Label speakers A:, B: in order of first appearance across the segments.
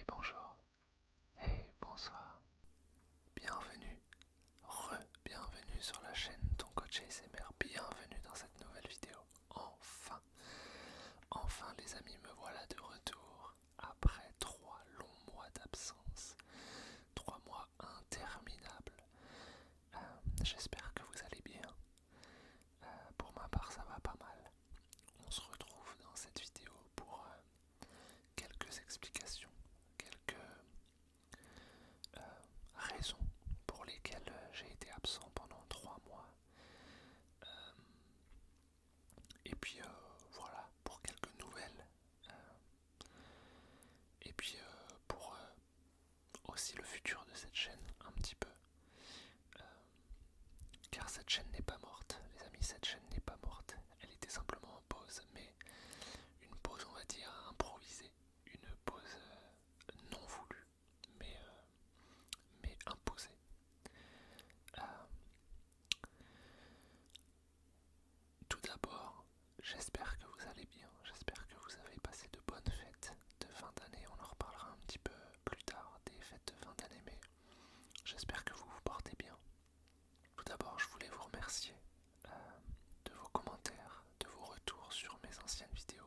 A: bonjour, et bonsoir, bienvenue, bienvenue sur la chaîne Ton Coach ASMR, bienvenue dans cette nouvelle vidéo. Enfin les amis, me voilà de retour après 3 longs mois d'absence, 3 mois interminables. J'espère que vous allez bien. Pour ma part, ça va pas mal. On se retrouve dans cette vidéo pour quelques explications, quelques raisons pour lesquelles j'ai été absent pendant 3 mois. Et puis voilà, pour quelques nouvelles. Et puis pour aussi le futur de cette chaîne, un petit peu. Car cette chaîne n'est pas morte, les amis, cette chaîne n'est pas morte. Elle était simplement en pause, mais une pause, on va dire, improvisée. Une pause non voulue, mais imposée. Euh, Tout d'abord, j'espère que vous allez bien, j'espère que vous avez passé de bonnes fêtes de fin d'année. On en reparlera un petit peu plus tard des fêtes de fin d'année, mais j'espère que vous vous portez bien. Tout d'abord, je voulais vous remercier de vos commentaires, de vos retours sur mes anciennes vidéos.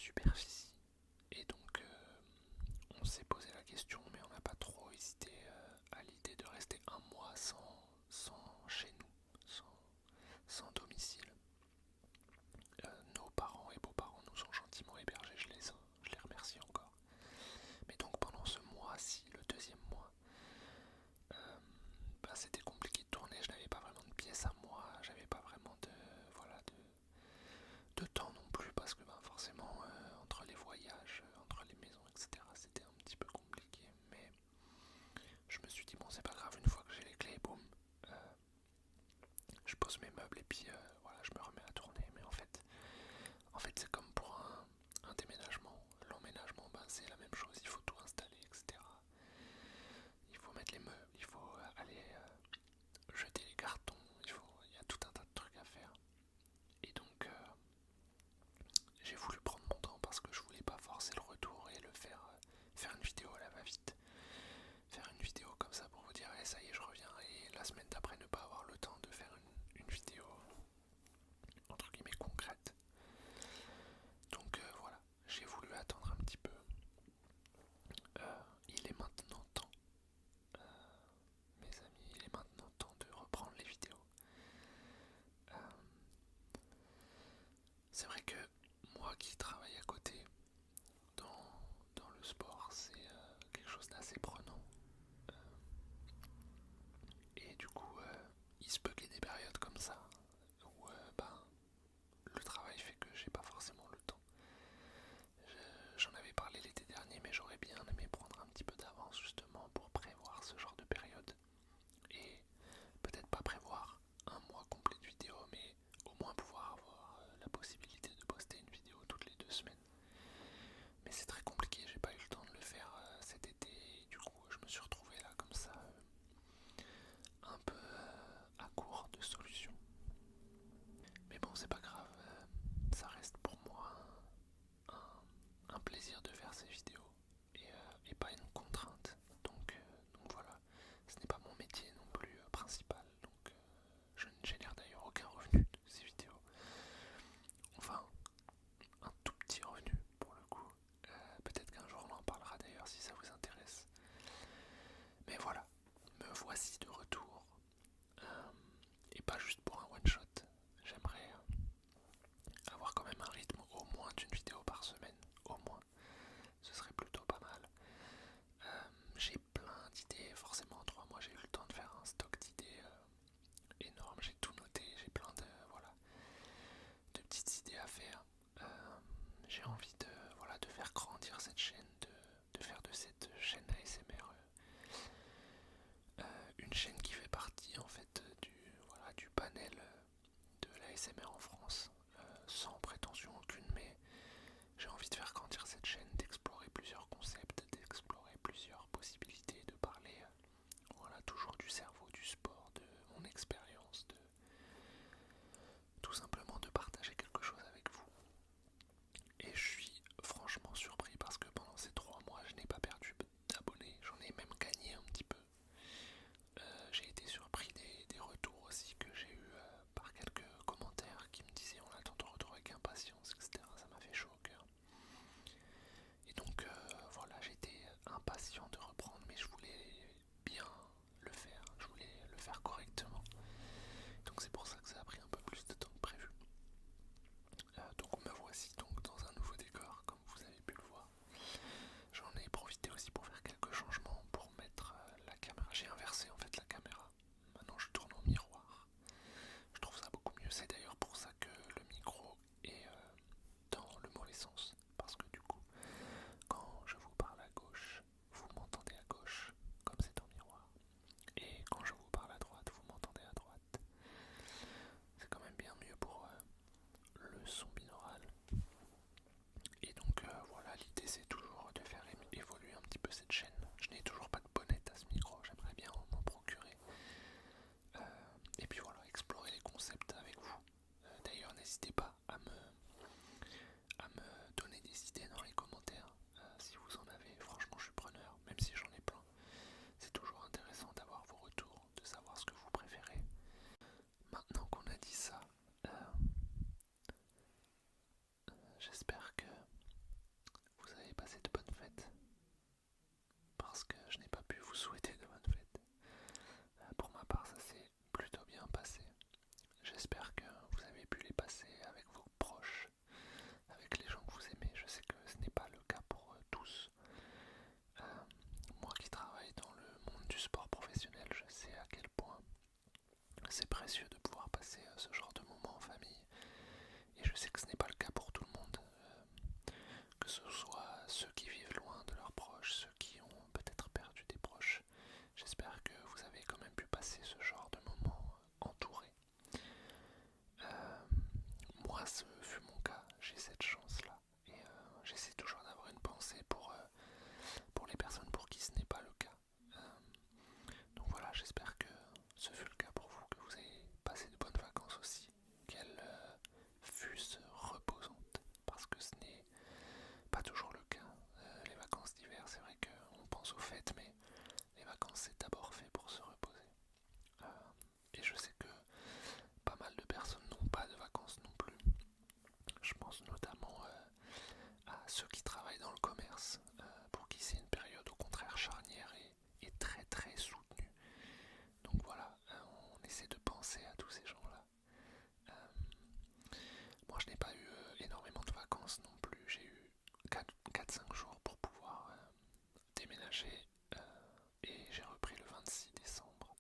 A: superficie. Et donc on s'est posé la question, mais on n'a pas trop hésité à l'idée de rester un mois sans chez nous, sans domicile. Nos parents et beaux-parents nous ont gentiment hébergés, je les remercie encore. Mais donc pendant ce mois-ci, le deuxième mois, c'était compliqué de tourner, je n'avais pas vraiment de pièces à moi, j'avais pas vraiment de temps non plus, parce que forcément entre les voyages, entre les maisons, etc., c'était un petit peu compliqué. Mais je me suis dit bon, c'est pas grave, une fois que j'ai les clés, boum, je pose mes meubles et puis voilà, je me remets à tourner. Mais en fait c'est comme pour un déménagement, l'emménagement, c'est la même chose, il faut tout installer, etc. Il faut mettre les meubles, il faut aller jeter les cartons, il y a tout un tas de trucs à faire. Et donc j'ai voulu prendre mon temps parce que je voulais pas forcer le retour et le faire une vidéo à la va-vite. Faire une vidéo comme ça pour vous dire hey, ça y est je reviens, et la semaine d'après ne pas avoir le temps de faire une vidéo entre guillemets concrète. Donc voilà, j'ai voulu attendre un petit peu. Il est maintenant temps ce soit ceux qui vivent loin de leurs proches, ceux qui ont peut-être perdu des proches. J'espère que vous avez quand même pu passer ce genre de moment entouré. Moi, ce fut mon cas, j'ai cette chance-là. Et j'essaie toujours d'avoir une pensée pour les personnes pour qui ce n'est pas le cas. Donc voilà, j'espère que ce fut le cas pour vous, que vous avez passé de bonnes vacances aussi, qu'elles fussent reposantes, parce que ce n'est pas toujours le cas. Les vacances d'hiver, c'est vrai qu'on pense aux fêtes, mais les vacances c'est d'abord fait pour se reposer. Et je sais que pas mal de personnes n'ont pas de vacances non plus. Je pense notamment à ceux qui travaillent dans le commerce, pour qui c'est une période au contraire charnière et très très soutenue. Donc voilà, on essaie de penser à tous ces gens-là. Moi je n'ai pas eu énormément de vacances non plus, j'ai eu 4-5 jours pour pouvoir déménager et j'ai repris le 26 décembre.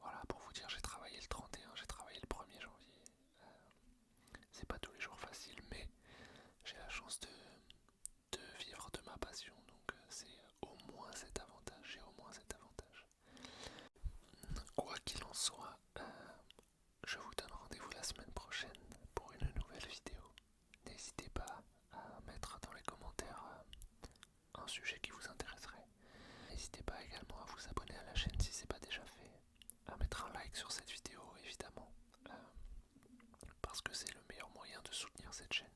A: Voilà, pour vous dire, j'ai travaillé le 31, j'ai travaillé le 1er janvier. C'est pas tous les jours facile, mais j'ai la chance de vivre de ma passion, donc c'est au moins cet avantage, j'ai au moins cet avantage. Quoi qu'il en soit, je vous donne rendez-vous la semaine prochaine pour une nouvelle vidéo. N'hésitez pas à mettre dans les commentaires un sujet qui vous intéresserait. N'hésitez pas également à vous abonner à la chaîne si ce n'est pas déjà fait, à mettre un like sur cette vidéo évidemment, parce que c'est le meilleur moyen de soutenir cette chaîne.